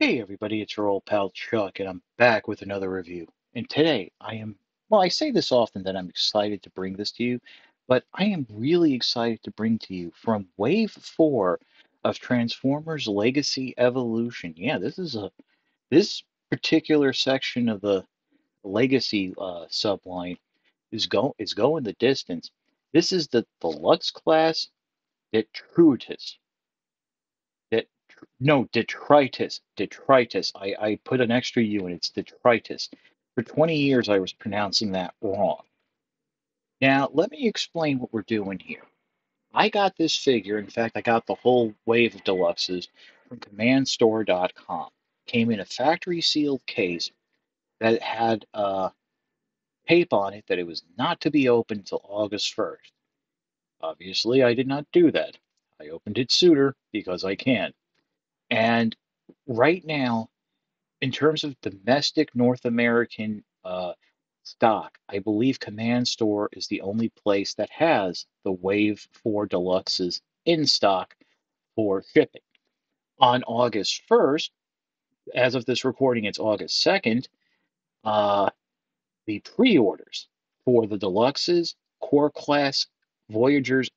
Hey everybody, it's your old pal Chuck, and I'm back with another review. And today I say this often that I'm excited to bring this to you, but I am really excited to bring to you from Wave 4 of Transformers Legacy Evolution. Yeah, this particular section of the Legacy subline is going the distance. This is the deluxe class Detritus. Det, no, detritus. Detritus. I put an extra U and it's detritus. For 20 years, I was pronouncing that wrong. Now, let me explain what we're doing here. I got this figure. In fact, I got the whole wave of deluxes from commandstore.com. Came in a factory sealed case that had tape on it that it was not to be opened until August 1st. Obviously, I did not do that. I opened it sooner because I can. And right now, in terms of domestic North American stock, I believe Command Store is the only place that has the Wave 4 Deluxes in stock for shipping. On August 1st, as of this recording, it's August 2nd, uh, the pre orders for the Deluxes, Core Class, Voyagers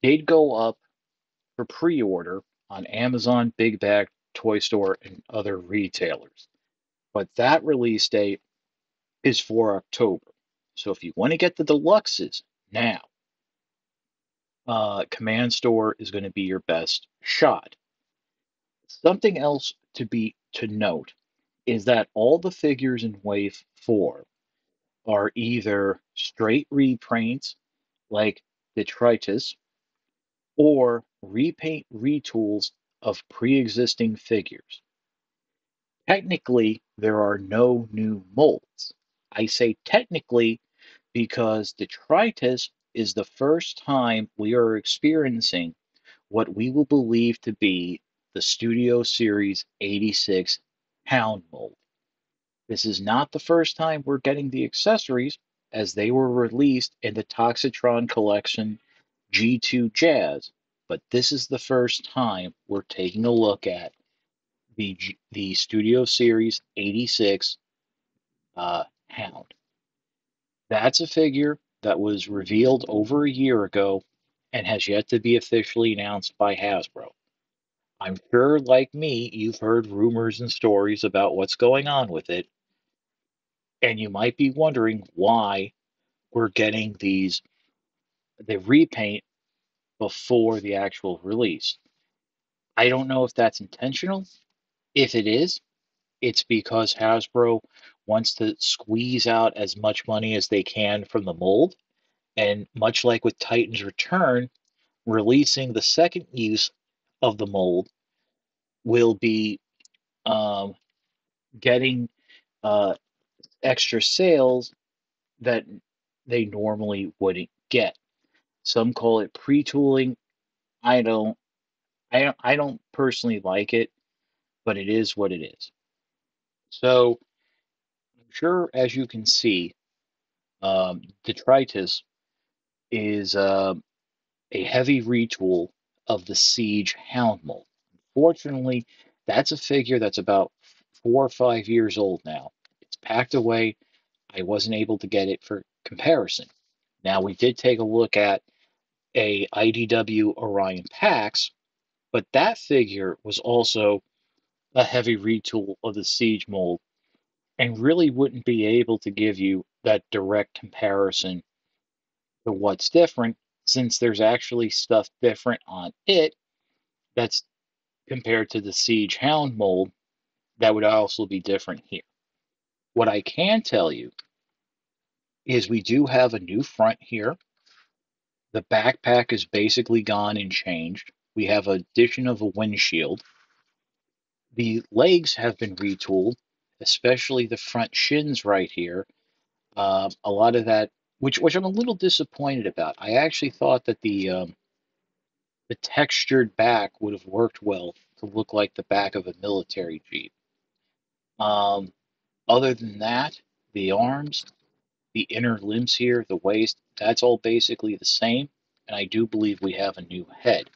did go up for pre order on Amazon, Big Bag, Toy Store, and other retailers. But that release date is for October. So if you want to get the deluxes now, Command Store is going to be your best shot. Something else to note is that all the figures in Wave 4 are either straight reprints like Detritus or repaint retools of pre-existing figures. Technically, there are no new molds. I say technically because Detritus is the first time we are experiencing what we will believe to be the Studio Series 86 Hound mold. This is not the first time we're getting the accessories, as they were released in the Toxitron Collection G2 Jazz, but this is the first time we're taking a look at the Studio Series 86 Hound. That's a figure that was revealed over a year ago and has yet to be officially announced by Hasbro. I'm sure, like me, you've heard rumors and stories about what's going on with it, and you might be wondering why we're getting the repaint before the actual release. I don't know if that's intentional. If it is, it's because Hasbro wants to squeeze out as much money as they can from the mold. And much like with Titan's Return, releasing the second use of the mold will be um, getting uh, extra sales that they normally wouldn't get. Some call it pre-tooling. I don't. I don't personally like it, but it is what it is. So I'm sure, as you can see, Detritus is a heavy retool of the Siege Hound mold. Unfortunately, that's a figure that's about 4 or 5 years old now. It's packed away. I wasn't able to get it for comparison. Now, we did take a look at a IDW Orion Pax, but that figure was also a heavy retool of the Siege mold and really wouldn't be able to give you that direct comparison to what's different, since there's actually stuff different on it that's compared to the Siege Hound mold that would also be different here. What I can tell you is we do have a new front here. The backpack is basically gone and changed. We have addition of a windshield. The legs have been retooled, especially the front shins right here. A lot of that, which I'm a little disappointed about. I actually thought that the textured back would have worked well to look like the back of a military jeep. Um, Other than that, the arms, the inner limbs here, the waist, that's all basically the same. And I do believe we have a new head.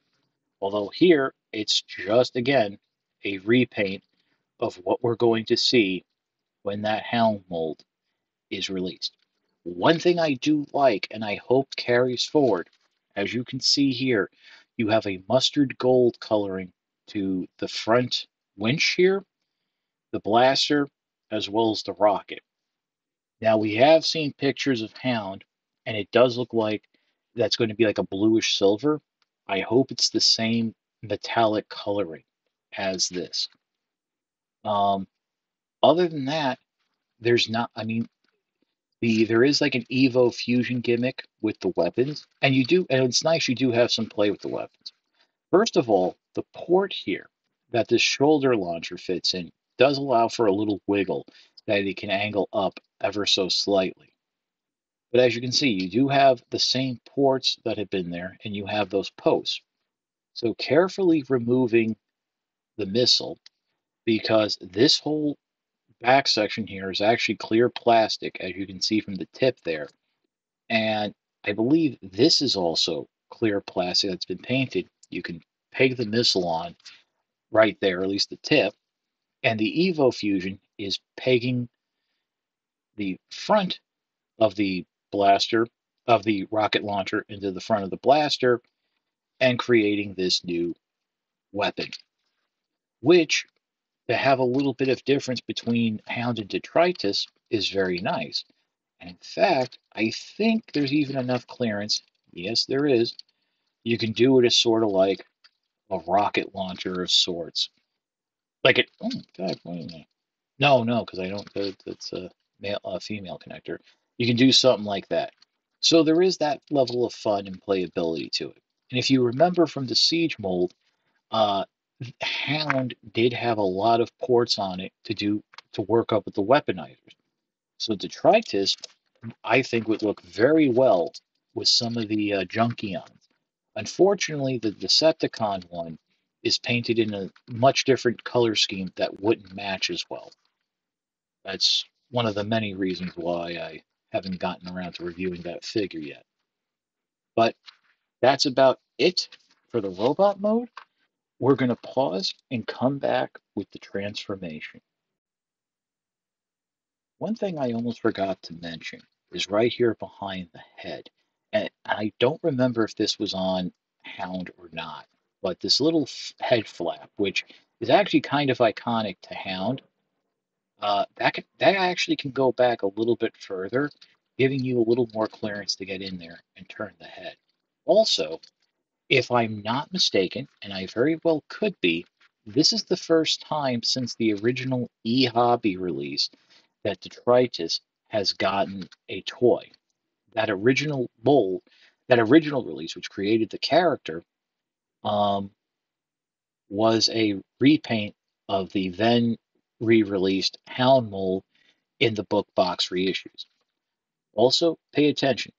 Although here, it's just, again, a repaint of what we're going to see when that hound mold is released. One thing I do like, and I hope carries forward, as you can see here, you have a mustard gold coloring to the front winch here, the blaster, as well as the rocket. Now, we have seen pictures of Hound, and it does look like that's going to be like a bluish silver. I hope it's the same metallic coloring as this. Um, Other than that, there's not, I mean, there is like an Evo fusion gimmick with the weapons, and it's nice you do have some play with the weapons. First of all, the port here that this shoulder launcher fits in does allow for a little wiggle that it can angle up ever so slightly. But as you can see, you do have the same ports that have been there, and you have those posts. So carefully removing the missile, because this whole back section here is actually clear plastic, as you can see from the tip there. And I believe this is also clear plastic that's been painted. You can peg the missile on right there, at least the tip. And the Evo Fusion is pegging the front of the blaster, of the rocket launcher, into the front of the blaster and creating this new weapon, which, to have a little bit of difference between Hound and Detritus, is very nice. And in fact, I think there's even enough clearance. Yes, there is. You can do it as sort of like a rocket launcher of sorts. Like it. Oh, God, wait a minute. No, no, because I don't. It's a female connector. You can do something like that. So there is that level of fun and playability to it. And if you remember from the Siege mold, uh, Hound did have a lot of ports on it to work up with the weaponizers. So Detritus, I think, would look very well with some of the Junkions. Unfortunately, the Decepticon one is painted in a much different color scheme that wouldn't match as well. That's one of the many reasons why I haven't gotten around to reviewing that figure yet. But that's about it for the robot mode. We're going to pause and come back with the transformation. One thing I almost forgot to mention is right here behind the head. And I don't remember if this was on Hound or not, but this little head flap, which is actually kind of iconic to Hound, that actually can go back a little bit further, giving you a little more clearance to get in there and turn the head. Also, if I'm not mistaken, and I very well could be, this is the first time since the original e-hobby release that Detritus has gotten a toy. That original mold, that original release, which created the character, um, was a repaint of the then re-released Hound mold in the book box reissues. Also, pay attention.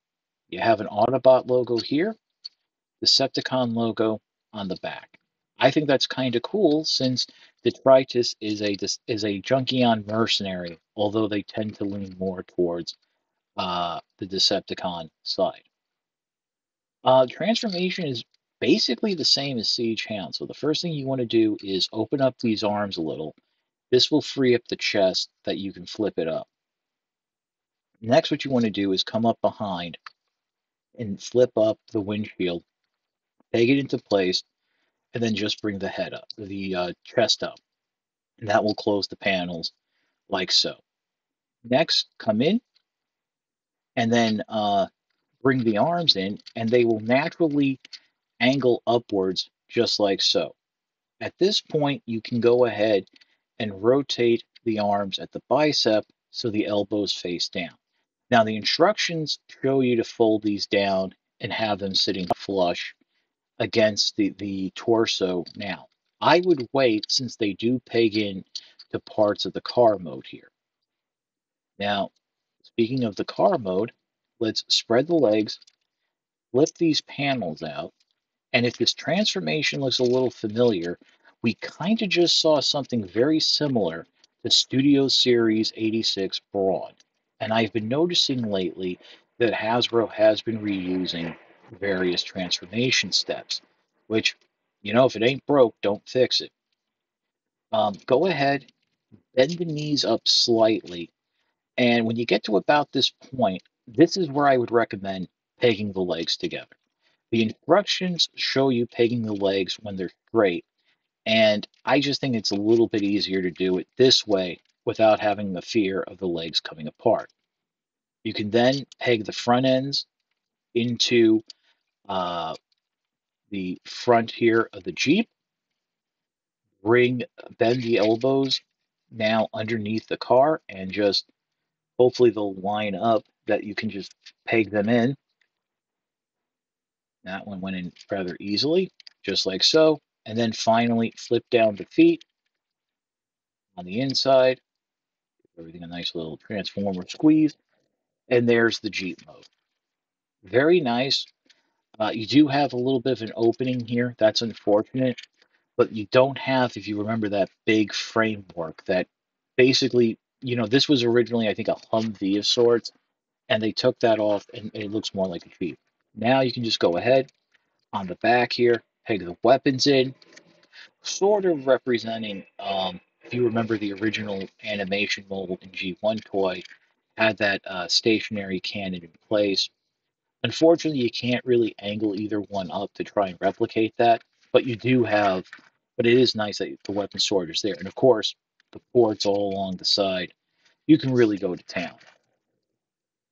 You have an Autobot logo here, the Decepticon logo on the back. I think that's kind of cool since Detritus is a Junkion mercenary, although they tend to lean more towards the Decepticon side. Transformation is basically the same as Siege Hound. So the first thing you want to do is open up these arms a little. This will free up the chest that you can flip it up. Next, what you want to do is come up behind and flip up the windshield, peg it into place, and then just bring the head up, the chest up. And that will close the panels like so. Next, come in and then bring the arms in, and they will naturally angle upwards just like so. At this point, you can go ahead and rotate the arms at the bicep so the elbows face down. Now, the instructions show you to fold these down and have them sitting flush against the torso now. I would wait since they do peg in to parts of the car mode here. Now, speaking of the car mode, let's spread the legs, lift these panels out, and if this transformation looks a little familiar, we kind of just saw something very similar to Studio Series 86 Brawn. And I've been noticing lately that Hasbro has been reusing various transformation steps, which, if it ain't broke, don't fix it. Go ahead bend the knees up slightly. And when you get to about this point, this is where I would recommend pegging the legs together. The instructions show you pegging the legs when they're straight, and I just think it's a little bit easier to do it this way without having the fear of the legs coming apart. You can then peg the front ends into uh, the front here of the Jeep, bend the elbows now underneath the car, and just hopefully they'll line up that you can just peg them in. That one went in rather easily, just like so. And then finally flip down the feet on the inside. Give everything a nice little transformer squeeze. And there's the Jeep mode. Very nice. You do have a little bit of an opening here. That's unfortunate. But you don't have, if you remember, that big framework that basically, this was originally, I think, a Humvee of sorts. And they took that off and it looks more like a Jeep. Now you can just go ahead on the back here, peg the weapons in, sort of representing, if you remember the original animation mold in G1 toy, had that stationary cannon in place. Unfortunately, you can't really angle either one up to try and replicate that, but you do have, but it is nice that the weapon storage is there. And of course, the ports all along the side, you can really go to town.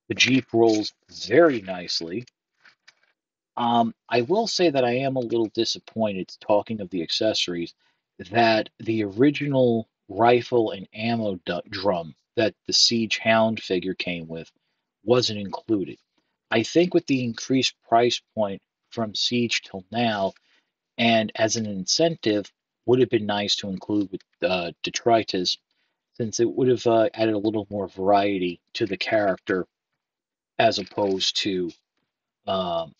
The Jeep rolls very nicely. I will say that I am a little disappointed, talking of the accessories, that the original rifle and ammo drum that the Siege Hound figure came with wasn't included. I think with the increased price point from Siege till now, and as an incentive, would have been nice to include with Detritus, since it would have added a little more variety to the character as opposed to, um,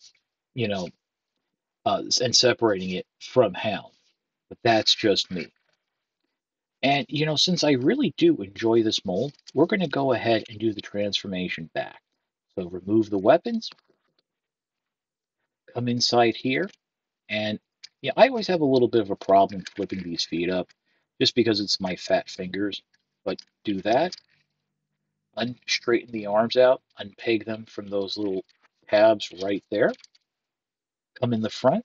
you know, and separating it from Hound. But that's just me. And, since I really do enjoy this mold, we're going to go ahead and do the transformation back. So remove the weapons, come inside here, and yeah, I always have a little bit of a problem flipping these feet up just because it's my fat fingers. But do that, unstraighten the arms out, unpeg them from those little tabs right there. Come in the front,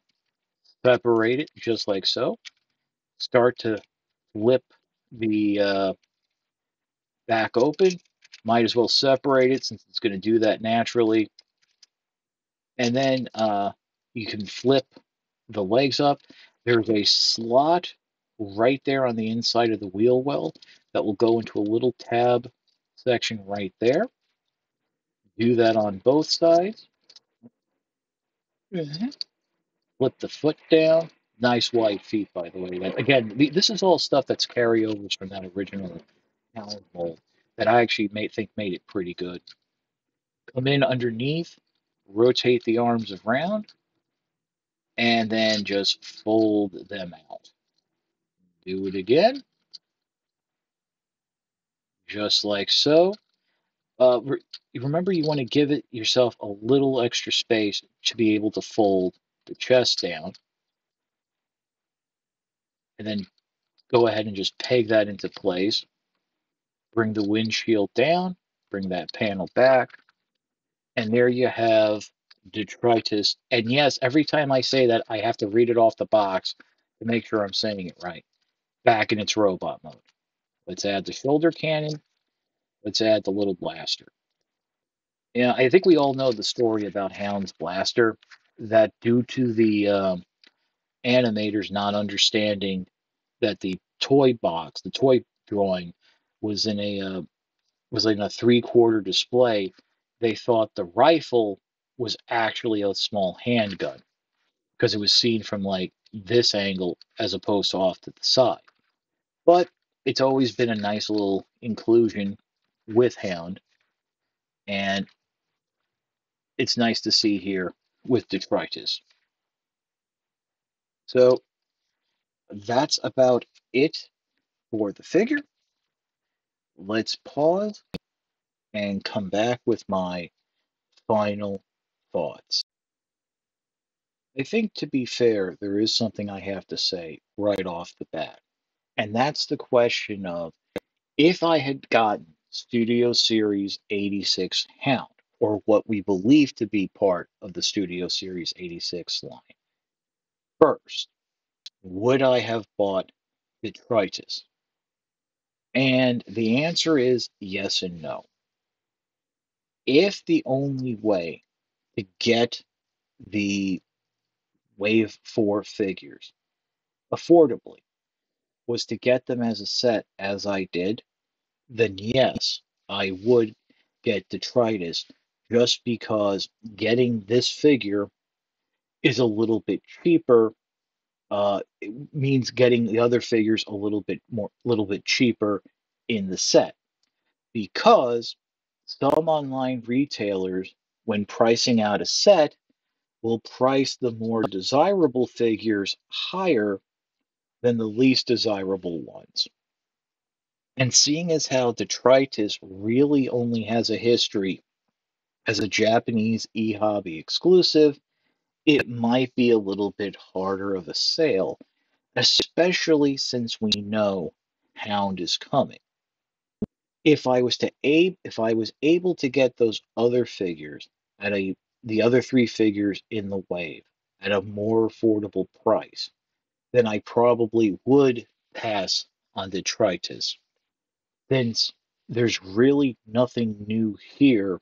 separate it just like so. Start to flip the back open. Might as well separate it since it's going to do that naturally. And then you can flip the legs up. There's a slot right there on the inside of the wheel well that will go into a little tab section right there. Do that on both sides. Mhm. Flip the foot down. Nice wide feet, by the way. Again, this is all stuff that's carryovers from that original Allen mold that I actually think made it pretty good. Come in underneath, rotate the arms around, and then just fold them out. Do it again, just like so. Remember, you want to give it yourself a little extra space to be able to fold the chest down, and then go ahead and just peg that into place. Bring the windshield down, bring that panel back, and there you have detritus. And yes, every time I say that, I have to read it off the box to make sure I'm saying it right. Back in its robot mode. Let's add the shoulder cannon. Let's add the little blaster. Yeah, I think we all know the story about Hound's blaster, that due to the animators not understanding that the toy box, the toy drawing, was in a 3/4 display, they thought the rifle was actually a small handgun because it was seen from like this angle as opposed to off to the side. But it's always been a nice little inclusion with Hound, and it's nice to see here with Detritus. So that's about it for the figure. Let's pause and come back with my final thoughts. I think, to be fair, there is something I have to say right off the bat, and that's the question of, If I had gotten Studio Series 86 Hound, or what we believe to be part of the Studio Series 86 line, first, would I have bought Detritus? And the answer is yes and no. If the only way to get the Wave 4 figures affordably was to get them as a set as I did, then yes, I would get Detritus just because getting this figure is a little bit cheaper. It means getting the other figures a little bit cheaper in the set because some online retailers, when pricing out a set, will price the more desirable figures higher than the least desirable ones. And seeing as how Detritus really only has a history as a Japanese e-hobby exclusive, it might be a little bit harder of a sale, especially since we know Hound is coming. If I was able to get those other figures at a the other three figures in the wave at a more affordable price, then I probably would pass on Detritus, since there's really nothing new here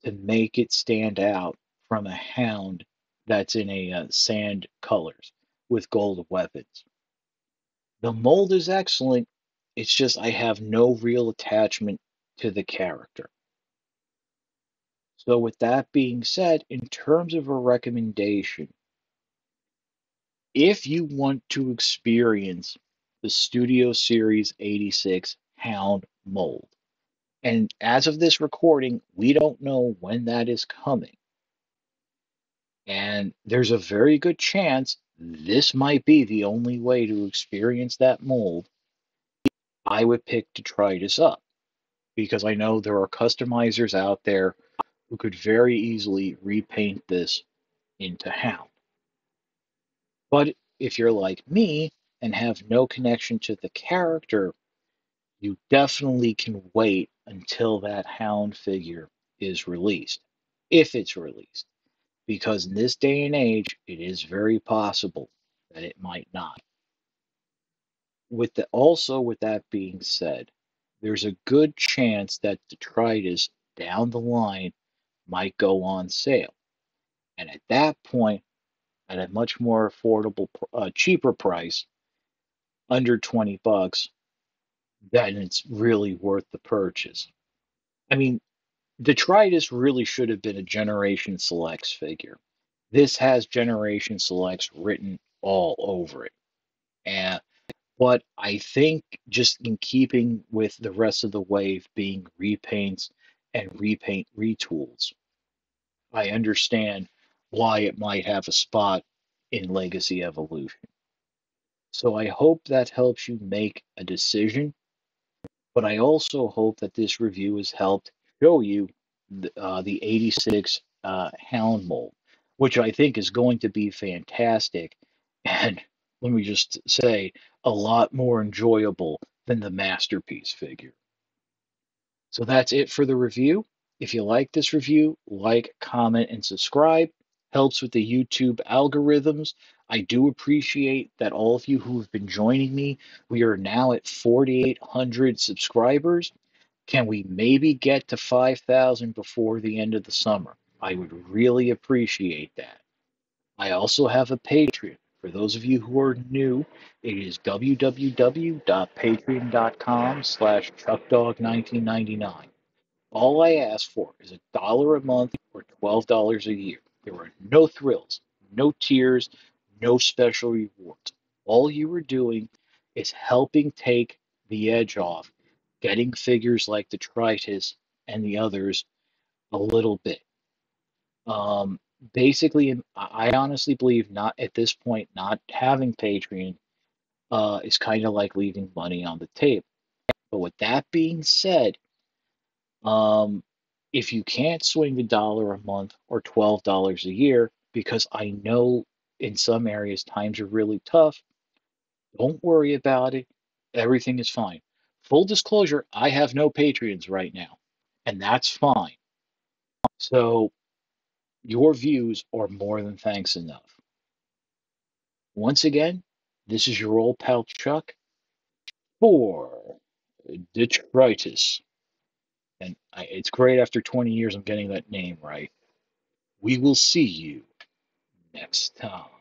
to make it stand out from a hound that's in a sand colors with gold weapons. The mold is excellent. It's just I have no real attachment to the character. So, with that being said, in terms of a recommendation, if you want to experience the Studio Series 86 Hound mold, and as of this recording, we don't know when that is coming. And there's a very good chance this might be the only way to experience that mold. I would pick Detritus up because I know there are customizers out there who could very easily repaint this into Hound. But if you're like me and have no connection to the character, you definitely can wait until that Hound figure is released, if it's released, because in this day and age, it is very possible that it might not. With that being said, there's a good chance that Detritus down the line might go on sale, and at that point, at a much more affordable, cheaper price, under $20, then it's really worth the purchase. I mean, Detritus really should have been a Generation Selects figure. This has Generation Selects written all over it. And but I think just in keeping with the rest of the wave being repaints and repaint retools, I understand why it might have a spot in Legacy Evolution. So I hope that helps you make a decision, but I also hope that this review has helped show you the 86 Hound mold, which I think is going to be fantastic. And let me just say, a lot more enjoyable than the Masterpiece figure. So that's it for the review. If you like this review, like, comment, and subscribe. Helps with the YouTube algorithms. I do appreciate that all of you who have been joining me. We are now at 4,800 subscribers. Can we maybe get to 5,000 before the end of the summer? I would really appreciate that. I also have a Patreon. For those of you who are new, it is www.patreon.com/chuckdog1999. All I ask for is $1 a month or $12 a year. There are no thrills, no tiers, no special rewards. All you are doing is helping take the edge off, getting figures like Detritus and the others a little bit. Um, Basically, I honestly believe not at this point, not having Patreon is kind of like leaving money on the table. But with that being said, um, if you can't swing $1 a month or $12 a year, because I know in some areas times are really tough, don't worry about it. Everything is fine. Full disclosure, I have no Patreons right now, and that's fine. So your views are more than thanks enough. Once again, this is your old pal Chuck for Detritus. And it's great after 20 years I'm getting that name right. We will see you next time.